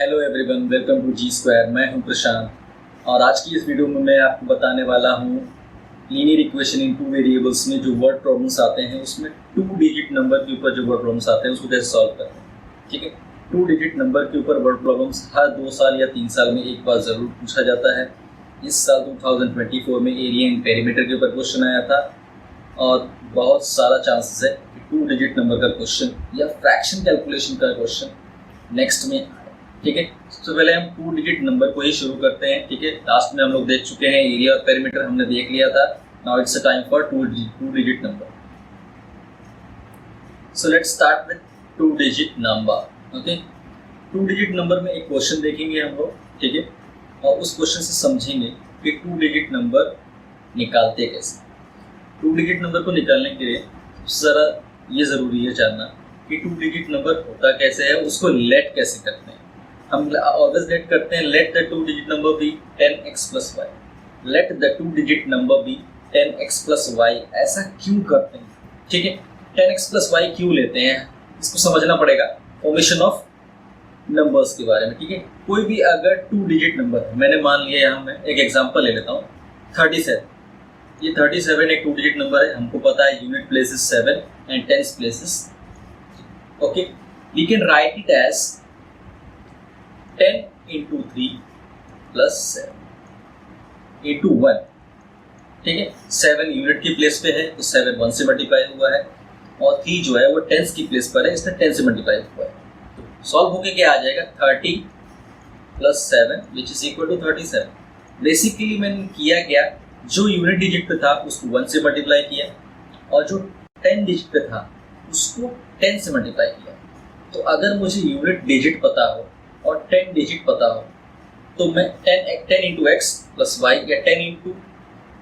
Hello everyone, welcome to G Square. मैं हूं प्रशांत और आज की इस वीडियो में मैं आपको बताने वाला हूं linear equation in two variables में जो वर्ड प्रॉब्लम्स आते हैं उसमें 2 डिजिट नंबर के ऊपर जो वर्ड प्रॉब्लम्स आते हैं उसको कैसे सॉल्व करते हैं। ठीक है, 2 डिजिट नंबर के ऊपर वर्ड प्रॉब्लम्स हर 2 साल या 3 साल में एक बार ज़रूर पूछा जाता है। इस साल 2024 में एरिया एंड पेरीमीटर के ऊपर क्वेश्चन आया था और बहुत सारा चांसेस है कि 2 डिजिट नंबर का क्वेश्चन या फ्रैक्शन कैलकुलेशन का क्वेश्चन नेक्स्ट में। ठीक है, तो पहले हम 2 डिजिट नंबर को ही शुरू करते हैं। ठीक है, लास्ट में हम लोग देख चुके हैं एरिया और पेरीमीटर हमने देख लिया था। Now it's a time for 2 digit number. So let's start with 2 digit number. Okay, 2 digit number में एक क्वेश्चन देखेंगे हम लोग। ठीक है, और उस क्वेश्चन से समझेंगे कि 2 डिजिट नंबर निकालते कैसे। 2 डिजिट नंबर को निकालने के लिए ज़रा ये ज़रूरी है जानना कि 2 डिजिट नंबर होता कैसे है, उसको लेट कैसे करते हैं। हम ऑलवेज लेट करते हैं let the 2 digit number be 10x plus y। Let the 2 digit number be 10x plus y। ऐसा क्यों करते हैं? ठीक है, 10x plus y क्यों लेते हैं इसको समझना पड़ेगा फॉर्मेशन ऑफ नंबर्स के बारे में। ठीक है, कोई भी अगर 2 डिजिट नंबर है, मैंने मान लिया यहाँ मैं एक एग्जांपल ले लेता हूँ 37। ये 37 एक 2 डिजिट नंबर है, हमको पता है unit places 7 and tens places. Okay, we can write it as 10 into 3 plus 7 into 1। ठीक है, 7 यूनिट की प्लेस पे है तो 7 1 से मल्टीप्लाई हुआ है और 3 जो है वो टेंस की प्लेस पर है, इसने 10 से मल्टीप्लाई हुआ है। तो सॉल्व होके क्या आ जाएगा 30 plus 7 which is equal to 37। Basically मैंने किया क्या, जो यूनिट डिजिट पे था उसको 1 से मल्टीप्लाई किया और जो 10 डिजिट पे था उसको 10 से मल्टीप्लाई किया। तो अगर मुझे यूनिट डिजिट पता हो और 10 डिजिट पता हो तो मैं 10 into x plus y या 10 into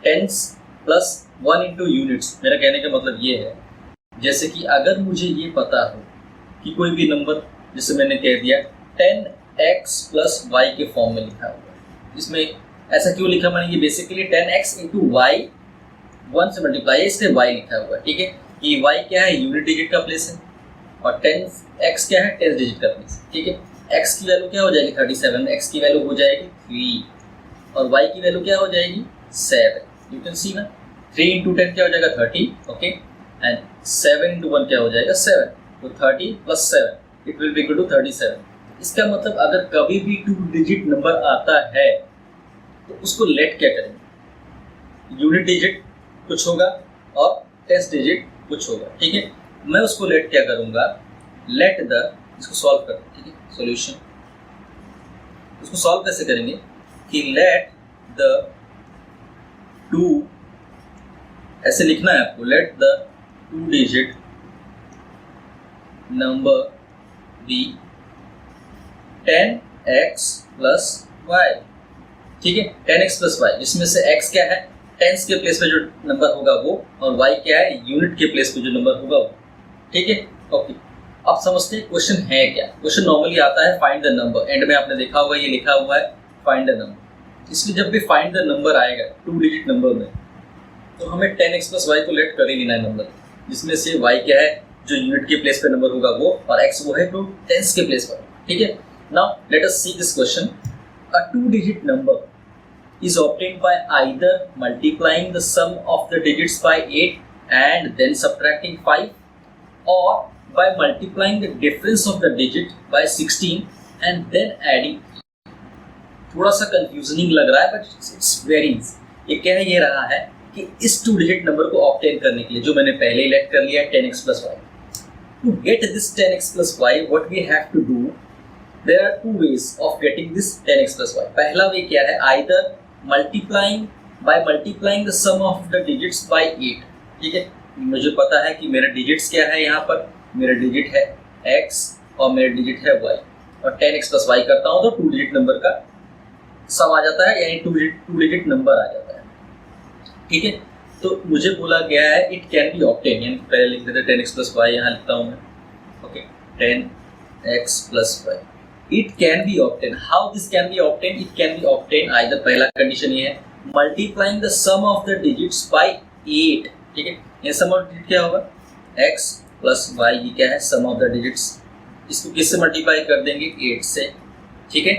tens plus 1 into units. मेरा कहने का मतलब ये है जैसे कि अगर मुझे ये पता हो कि कोई भी नंबर, जैसे मैंने कह दिया 10x plus y के फॉर्म में लिखा हुआ है। इसमें ऐसा क्यों लिखा मैंने, ये बेसिकली 10x into y 1 से मल्टीप्लाई है इसलिए y लिखा हुआ है। ठीक है, ये y क्या है, यूनिट डिजिट का प्लेस है और 10x क्या है, टेंस डिजिट का प्लेस। ठीक है, x की वैल्यू क्या हो जाएगी 37, x की वैल्यू हो जाएगी 3 और y की वैल्यू क्या हो जाएगी 7। यू कैन सी ना, 3 into 10 क्या हो जाएगा 30। ओके, एंड 7 into 1 क्या हो जाएगा 7। तो 30 plus 7 it will be equal to 37। इसका मतलब अगर कभी भी 2 डिजिट नंबर आता है तो उसको लेट क्या करेंगे, यूनिट डिजिट कुछ होगा और टेंस डिजिट कुछ होगा। ठीक है, मैं उसको लेट क्या करूँगा, लेट द, इसको सॉल्व करते हैं। ठीक है, सॉल्यूशन उसको सॉल्व कैसे करेंगे कि लेट द 2, ऐसे लिखना है आपको, let the 2 digit number be 10x plus y। ठीक है, 10x plus y, जिसमें से x क्या है, टेंस के प्लेस पे जो नंबर होगा वो, और y क्या है, यूनिट के प्लेस पे जो नंबर होगा वो। ठीक है, ओके, अब समझते हैं क्वेश्चन है क्या। क्वेश्चन नॉर्मली आता है फाइंड द नंबर, एंड में आपने देखा होगा ये लिखा हुआ है फाइंड द नंबर। इसलिए जब भी फाइंड द नंबर आएगा 2 डिजिट नंबर में तो हमें 10x plus y को लेट कर ही लेना है नंबर, जिसमें से y क्या है, जो यूनिट के प्लेस पे नंबर होगा वो, और x वो है जो टेंस के प्लेस पर। ठीक है, now let us see this question. A 2 digit number is obtained by either multiplying the sum of the digits by 8 and then subtracting 5, or by multiplying the difference of the digit by 16 and then adding। थोड़ा सा कंफ्यूजनिंग लग रहा है but it's very easy. ये कह ये रहा है कि इस 2 डिजिट नंबर को ऑब्टेन करने के लिए जो मैंने पहले ही लेट कर लिया है 10x plus y, to get this 10x plus y what we have to do, there are 2 ways of getting this 10x plus y। पहला वे क्या है, either multiplying the sum of the digits by 8। ठीक है, मुझे पता है कि मेरा डिजिट्स क्या है, यहाँ पर मेरा डिजिट है x और मेरा डिजिट है y, और 10x plus y करता हूँ तो 2 डिजिट नंबर का सम आ जाता है, यानी 2 डिजिट नंबर आ जाता है। ठीक है, तो मुझे बोला गया है इट कैन बी ऑब्टेन, यानी पहले लिख देते 10x plus y, यहाँ लिखता हूँ मैं। Okay, 10x plus y, it can be obtained। how this can be obtained? it can be obtained either, पहला कंडीशन ये है, multiplying the sum of the digits by 8। ठीक है, ये सम ऑफ डिजिट क्या होगा, x plus y, ये क्या है सम ऑफ द डिजिट्स, इसको किससे मल्टीप्लाई कर देंगे 8 से, ठीक है,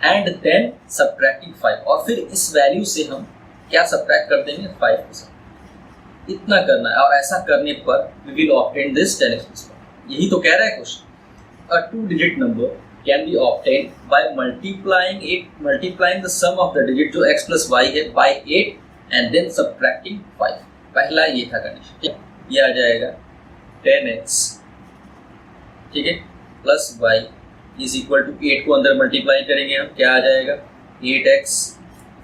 एंड देन सब्ट्रैक्टिंग 5, और फिर इस वैल्यू से हम क्या सब्ट्रैक्ट कर देंगे 5%। इतना करना है, और ऐसा करने पर we will obtain this 10x+1। यही तो कह रहा है question. A two-digit number can be obtained by multiplying the sum of the digit जो x plus y है by 8 and then subtracting 5। पहला ये था कंडीशन, ठीक है। ये आ जाएगा 10x, ठीक है, plus y is equal to 8 को अंदर मल्टीप्लाई करेंगे हम, क्या आ जाएगा 8x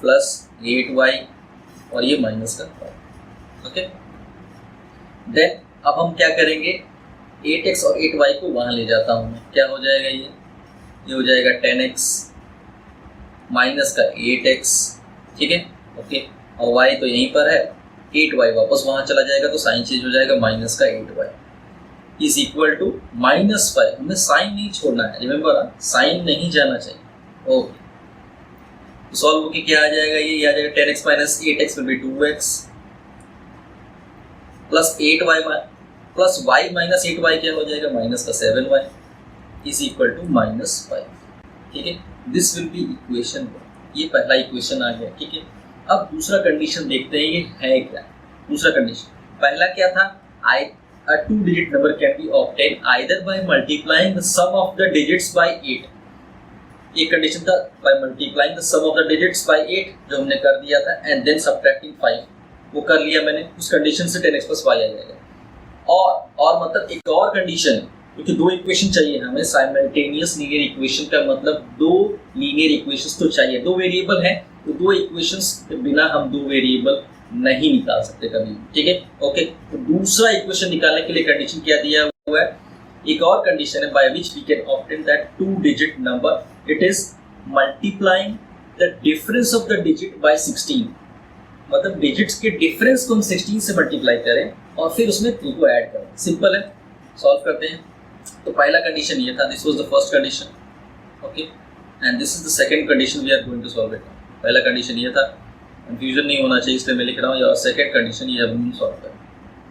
प्लस 8y और ये माइनस का 5। ओके, देन अब हम क्या करेंगे, 8x और 8y को वहाँ ले जाता हूँ मैं, क्या हो जाएगा ये हो जाएगा 10x माइनस का 8x, ठीक है, ओके, और y तो यहीं पर है, 8y वापस वहाँ चला जाएगा तो साइन चेंज हो जाएगा, माइनस का 8y इज इक्वल टू -5। हमें साइन नहीं छोड़ना है, रिमेंबर साइन नहीं जाना चाहिए। ओके, तो सॉल्व होके क्या आ जाएगा, ये आ जाएगा 10x minus 8x will be 2x plus 8y plus y minus 8y क्या हो जाएगा माइनस का 7y इज इक्वल टू -5, ठीक है। This will be equation 1। ये पहला इक्वेशन आ गया, ठीक है। अब दूसरा कंडीशन देखते हैं, ये है क्या दूसरा कंडीशन। पहला क्या था, a two-digit number can be obtained either by multiplying the sum of the digits by 8। ये कंडीशन था by multiplying the sum of the digits by 8 जो हमने कर दिया था, and then subtracting 5 वो कर लिया मैंने, उस कंडीशन से 10x+y आ जाएगा। और मतलब एक और कंडीशन, क्योंकि दो इक्वेशन चाहिए हमें, साइमल्टेनियस लीनियर इक्वेशन का मतलब दो लीनियर इक्वेशंस तो चाहिए। दो वेरिएबल हैं तो दो इक्वेशंस के बिना हम दो वेरिएबल नहीं निकाल सकते कभी, ठीक है। ओके, तो दूसरा इक्वेशन निकालने के लिए कंडीशन क्या दिया हुआ है, एक और कंडीशन है, by which we can obtain that two digit number, it is multiplying the difference of the digit by 16। मतलब डिजिट्स के डिफरेंस को हम 16 से मल्टीप्लाई करें और फिर उसमें 3 को ऐड करें। सिंपल है, सॉल्व करते हैं। तो पहला कंडीशन ये था, this was the first condition, okay, and this is the second condition we are going to solve it. पहला कंडीशन ये था, कंफ्यूजन नहीं होना चाहिए इसलिए मैं लिख रहा हूँ, और सेकंड कंडीशन ये अब हम सॉल्व करें,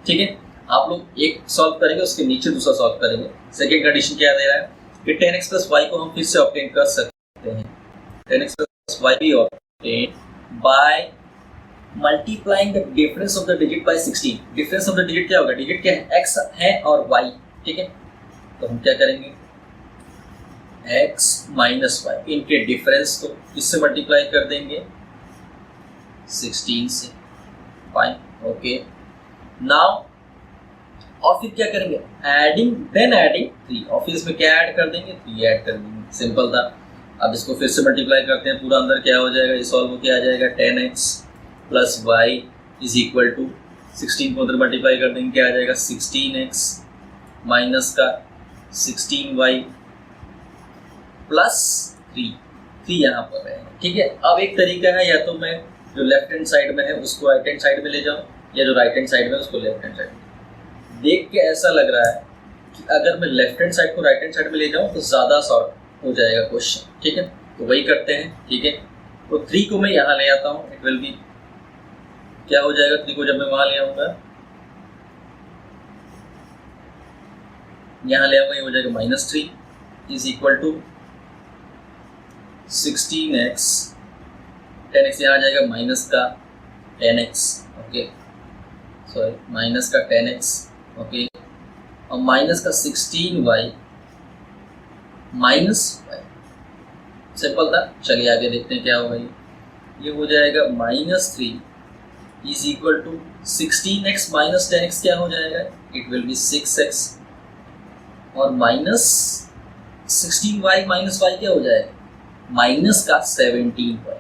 ठीक है। आप लोग एक सॉल्व करेंगे, उसके नीचे दूसरा सॉल्व करेंगे। सेकंड कंडीशन क्या दे रहा है कि 10x+y को हम फिर से ऑब्टेन कर सकते हैं। 10x+y भी obtain by multiplying the difference of the digit by 16। Difference of the digit क्या होगा, डिजिट क्या है x है और y, ठीक है। तो हम क्या करेंगे, x माइनस y, इनके डिफरेंस को किससे मल्टीप्लाई कर देंगे 16 से, फाइन, ओके। नाउ और फिर क्या करेंगे, एडिंग, देन एडिंग 3, और फिर इसमें क्या ऐड कर देंगे 3 ऐड कर देंगे, सिंपल था। अब इसको फिर से मल्टीप्लाई करते हैं, पूरा अंदर क्या हो जाएगा, ये सॉल्व होकर आ जाएगा 10x plus y is equal to 16 को अंदर मल्टीप्लाई कर देंगे, क्या आ जाएगा 16x माइनस का 16y प्लस 3 यहाँ पर रहेगा, ठीक है। अब एक तरीका है, या तो मैं जो लेफ्ट हैंड साइड में है उसको राइट हैंड साइड में ले जाऊँ, या जो राइट हैंड साइड में है उसको लेफ्ट हैंड साइड में। देख के ऐसा लग रहा है कि अगर मैं लेफ्ट हैंड साइड को राइट हैंड साइड में ले जाऊँ तो ज़्यादा सॉर्ट हो जाएगा क्वेश्चन, ठीक है। तो वही करते हैं, ठीक है। तो 3 को मैं यहाँ ले आता हूँ, इट विल बी, क्या हो जाएगा 3 को जब मैं वहाँ ले आऊँगा, यहाँ ले आऊँगा, ये हो जाएगा -3 is equal to 16x, 10x यहाँ आ जाएगा माइनस का 10x, ओके, सॉरी माइनस का 10x, ओके, और माइनस का 16y माइनस y, सिंपल था। चलिए आगे देखते हैं क्या होगा। ये हो जाएगा -3 is equal to 16x minus 10x, क्या हो जाएगा, इट विल बी 6x, और माइनस 16y माइनस y क्या हो जाएगा, माइनस का 17y।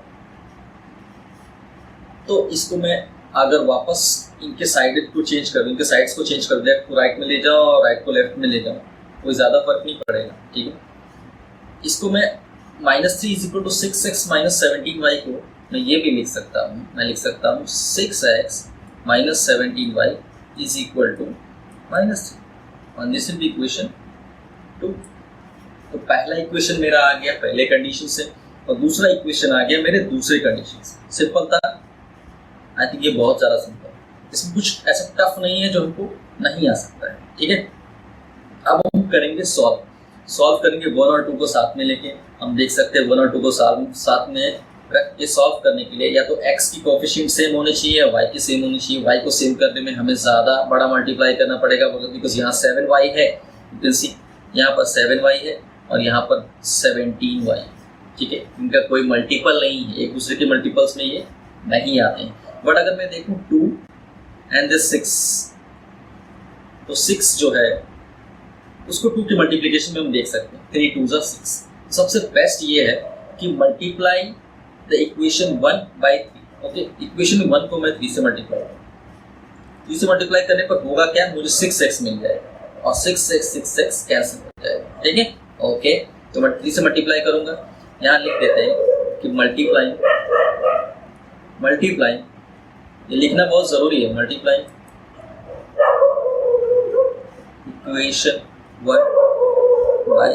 तो इसको मैं अगर वापस इनके साइड को चेंज कर दूँ, इनके साइड्स को चेंज कर दूँ, लेफ्ट को राइट में ले जाओ और राइट को लेफ्ट में ले जाओ, कोई ज़्यादा फर्क नहीं पड़ेगा, ठीक है। इसको मैं -3 is equal to 6x minus 17y को मैं ये भी लिख सकता हूँ, मैं लिख सकता हूँ 6x minus 17y is equal to -3, और दिस विल बी इक्वेशन 2। तो पहला इक्वेशन मेरा आ गया पहले कंडीशन से, और दूसरा इक्वेशन आ गया मेरे दूसरे कंडीशन से। सिंपल था, आई थिंक ये बहुत ज़्यादा सिंपल है, इसमें कुछ ऐसा टफ नहीं है जो हमको नहीं आ सकता है, ठीक है। अब हम करेंगे सॉल्व। सॉल्व करेंगे 1 और 2 को साथ में लेके। हम देख सकते हैं 1 और 2 को साथ में रख के सॉल्व करने के लिए या तो x की कोफिशिएंट सेम होने चाहिए या y की सेम होनी चाहिए। y को सेम करने में हमें ज़्यादा बड़ा मल्टीप्लाई करना पड़ेगा बिकॉज यहाँ 7y है, यू कैन सी यहाँ पर 7y है और यहाँ पर 17y। ठीक है, इनका कोई मल्टीपल नहीं है, एक दूसरे के मल्टीपल्स में ये नहीं आते हैं। बट अगर मैं देखूँ 2 एंड दिस 6, तो 6 जो है उसको 2 के मल्टीप्लिकेशन में हम देख सकते हैं 3 2 6। सबसे बेस्ट ये है कि multiply the equation 1 by 3। Okay, equation 1 को मैं 3 से मल्टीप्लाई करूँ, 3 से मल्टीप्लाई करने पर होगा क्या, मुझे 6x मिल जाएगा और 6x कैंसिल हो जाएगा। ठीक है, ओके, तो मैं 3 से मल्टीप्लाई करूँगा। यहाँ लिख देते हैं कि मल्टीप्लाई, ये लिखना बहुत ज़रूरी है, multiply equation 1 by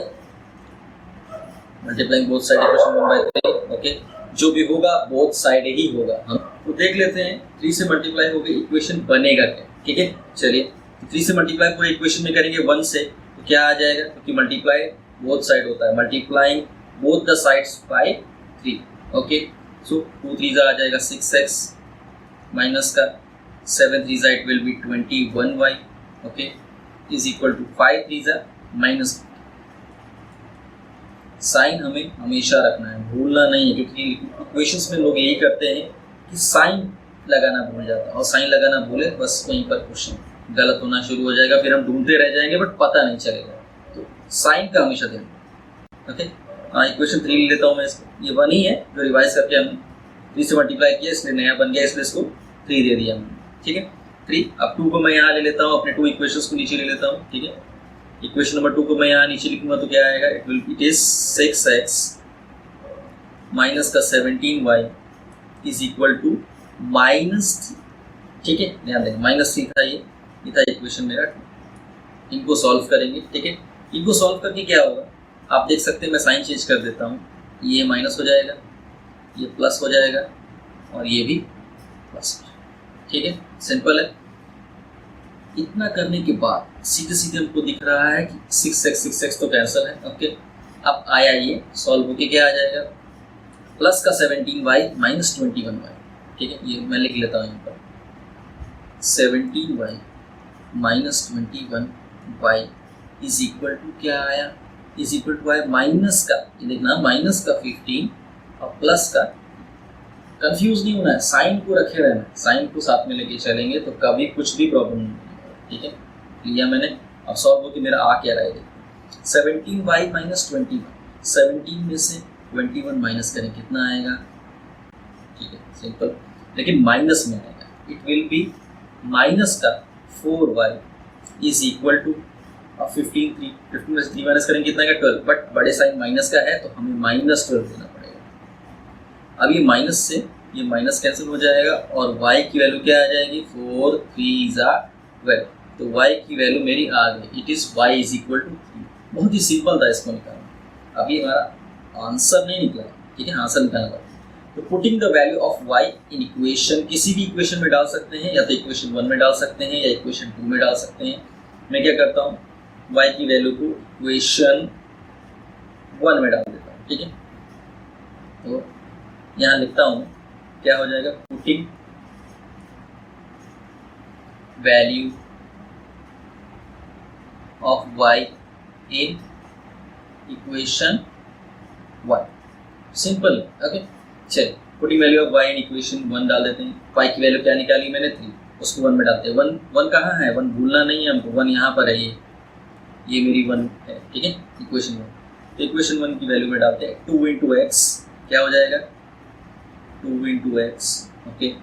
multiplying both side equation 1 by 3। Okay, जो भी होगा बोथ साइड ही होगा। हम तो देख लेते हैं 3 से मल्टीप्लाई हो गई, इक्वेशन बनेगा क्या। ठीक है, चलिए 3 से मल्टीप्लाई पूरे इक्वेशन में करेंगे 1 से, तो क्या आ जाएगा, क्योंकि मल्टीप्लाई बोथ साइड होता है, multiplying both the sides by 3। Okay, so 2 3 आ जाएगा 6x माइनस का 7 3 it will be 21y। Okay, is equal to 5 3 minus. Sign हमें हमेशा रखना है, भूलना नहीं है, क्योंकि इक्वेशंस में लोग यही करते हैं कि साइन लगाना भूल जाता है और साइन लगाना भूले बस वहीं पर क्वेश्चन गलत होना शुरू हो जाएगा, फिर हम ढूंढते रह जाएंगे बट पता नहीं चलेगा। तो साइन का हमेशा ध्यान। ओके, हाँ, इक्वेशन 3 ले लेता हूँ मैं इसको, ये 1 ही है जो रिवाइज करके हमने 3 से मल्टीप्लाई किया, इसलिए नया बन गया, इसलिए इसको 3 दे दिया हमने। ठीक है, 3। अब 2 को मैं यहाँ ले लेता हूँ, अपने 2 इक्वेशंस को नीचे ले लेता हूँ। ठीक है, इक्वेशन नंबर 2 को मैं यहाँ नीचे लिखूंगा तो क्या आएगा, इट इज 6x माइनस का 17y इज इक्वल टू -3। ठीक है, ध्यान दें -3 था, ये था इक्वेशन मेरा 2। इनको सॉल्व करेंगे। ठीक है, इनको सॉल्व करके क्या होगा, आप देख सकते हैं, मैं साइन चेंज कर देता हूँ, ये माइनस हो जाएगा, ये प्लस हो जाएगा और ये भी प्लस हो जाएगा। ठीक है, सिंपल है। इतना करने के बाद सीधे सीधे हमको दिख रहा है कि 6x तो कैंसिल है। ओके, अब आया ये सॉल्व होके क्या आ जाएगा, प्लस का 17y माइनस 21y। ठीक है, ये मैं लिख लेता हूँ यहाँ पर 17y minus 21y is equal to क्या आया, इज इक्वल टू आया माइनस का, ये देखना माइनस का 15 और प्लस का, कंफ्यूज नहीं होना है, साइन को रखे रहना है, साइन को साथ में लेके चलेंगे तो कभी कुछ भी प्रॉब्लम नहीं। ठीक है, लिया मैंने। अब सॉल्व होके मेरा आ क्या रहा है, 17y माइनस 21, 17 में से 21 माइनस करें कितना आएगा। ठीक है, सिंपल, लेकिन माइनस में आएगा, इट विल बी माइनस का 4y इज इक्वल टू 15 में से 3 माइनस करेंगे कितना आएगा 12, बट बड़े साइन माइनस का है तो हमें -12 देना पड़ेगा। अब ये माइनस से ये माइनस कैंसिल हो जाएगा और y की वैल्यू क्या आ जाएगी, 4 3 12, तो y की वैल्यू मेरी आ गई, it is y is equal to 3। बहुत ही सिंपल था इसको निकालना। अभी हमारा आंसर नहीं निकला। ठीक है, आंसर निकालना पड़ा। तो putting the value of y in equation, किसी भी इक्वेशन में डाल सकते हैं, या तो इक्वेशन 1 में डाल सकते हैं या इक्वेशन 2 में डाल सकते हैं। मैं क्या करता हूँ, y की वैल्यू को इक्वेशन 1 में डाल देता हूँ। ठीक है, तो यहाँ लिखता हूँ, क्या हो जाएगा, putting value of y in equation 1। Simple. Okay, चलिए putting value of y in equation 1 डाल देते हैं। y की वैल्यू क्या निकाली मैंने 3, उसको 1 में डालते हैं। 1 कहाँ है, 1 भूलना नहीं है हमको, 1 यहाँ पर है, ये मेरी 1 है। ठीक है, इक्वेशन 1, तो इक्वेशन 1 की वैल्यू में डालते हैं 2 इंटू एक्स, क्या हो जाएगा 2 into x. Okay,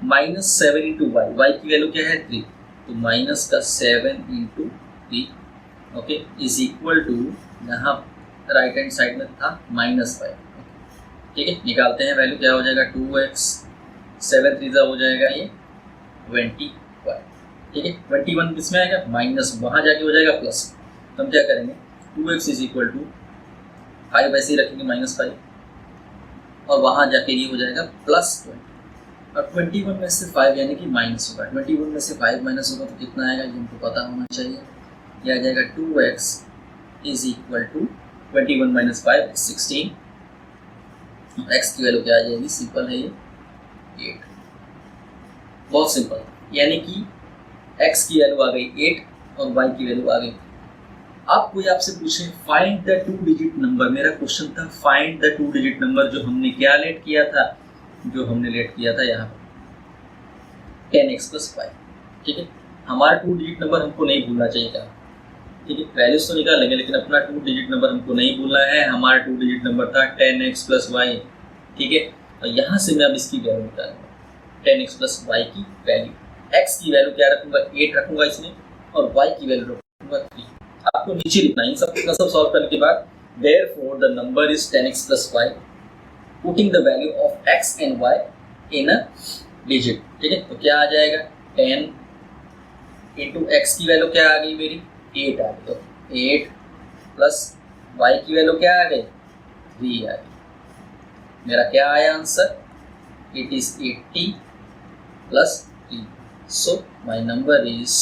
minus 7 into y, y की वैल्यू क्या है 3, तो माइनस का 7 into 3। Okay, is equal to, यहाँ राइट हैंड साइड में था -5। ठीक है, निकालते हैं वैल्यू, क्या हो जाएगा 2x, 7 3 हो जाएगा ये 21। ठीक है, 21 किसमें आएगा, माइनस, वहाँ जाके हो जाएगा प्लस। तो हम क्या करेंगे, 2x इज इक्वल टू 5 ऐसे ही रखेंगे -5, और वहाँ जाके ये हो जाएगा +20, और 21 में से 5 यानी कि माइनस होगा। 21 में से 5 माइनस होगा तो कितना आएगा, ये हमको पता होना चाहिए। ये आ जाएगा 2x is equal to 21 minus 5 16। X की वैल्यू क्या आ जाएगी, सिंपल है ये 8, बहुत सिंपल। यानी कि एक्स की वैल्यू आ गई 8 और वाई की वैल्यू आ गई। अब कोई आपसे पूछे फाइंड द 2 डिजिट नंबर, मेरा क्वेश्चन था फाइंड द 2 डिजिट नंबर, जो हमने क्या लेट किया था, यहाँ पर 10x प्लस 5। ठीक है, हमारा 2 डिजिट नंबर हमको नहीं भूलना चाहिए था। ठीक है, वैल्यूज तो निकालेंगे लेकिन अपना 2 डिजिट नंबर हमको नहीं भूलना है। हमारा 2 डिजिट नंबर था 10x प्लस वाई। ठीक है, और यहाँ से मैं अब इसकी वैल्यू निकालूंगा, 10x प्लस वाई की वैल्यू। x की वैल्यू क्या रखूंगा, 8 रखूंगा इसमें, और y की वैल्यू रखूंगा 3। आपको नीचे लिखना है इन सब सॉल्व करने के बाद। Therefore the number is 10x plus y, putting the value of x and y in a digit। ठीक है, तो क्या आ जाएगा, 10 इंटू एक्स की वैल्यू क्या आ गई मेरी, 8 आ गई। तो 8 प्लस y की वैल्यू क्या आ गई, 3 आ गई। मेरा क्या आया answer, it is 80 plus 3। So my number is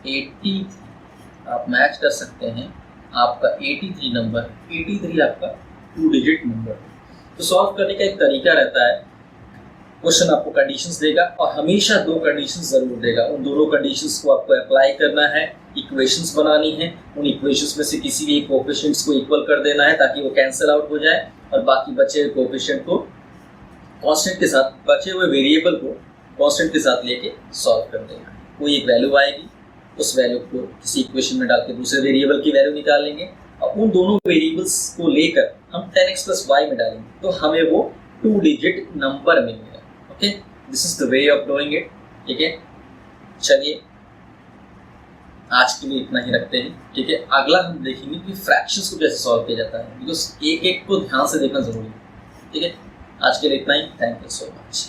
83। आप मैच कर सकते हैं, आपका 83 नंबर, 83 आपका 2 डिजिट नंबर। तो सॉल्व करने का एक तरीका रहता है, क्वेश्चन आपको कंडीशंस देगा और हमेशा 2 कंडीशंस जरूर देगा। उन दोनों कंडीशंस को आपको अप्लाई करना है, इक्वेशंस बनानी है, उन इक्वेशंस में से किसी भी कोएफिशिएंट्स को इक्वल कर देना है ताकि वो कैंसिल आउट हो जाए, और बाकी बचे हुए कोएफिशिएंट को कांस्टेंट के साथ, बचे हुए वेरिएबल को कांस्टेंट के साथ लेके सॉल्व कर देना है। कोई एक वैल्यू आएगी, उस वैल्यू को किसी इक्वेशन में डाल के दूसरे वेरिएबल की वैल्यू निकाल लेंगे और उन दोनों वेरिएबल्स को लेकर हम 10x प्लस y में डालेंगे, तो हमें वो 2 डिजिट नंबर मिलेगा। Okay, this is the way of doing it. ठीक है, चलिए आज के लिए इतना ही रखते हैं। ठीक है, अगला हम देखेंगे कि फ्रैक्शंस को कैसे सॉल्व किया जाता है, बिकॉज एक एक को ध्यान से देखना जरूरी है। ठीक है, आज के लिए इतना ही। Thank you so much.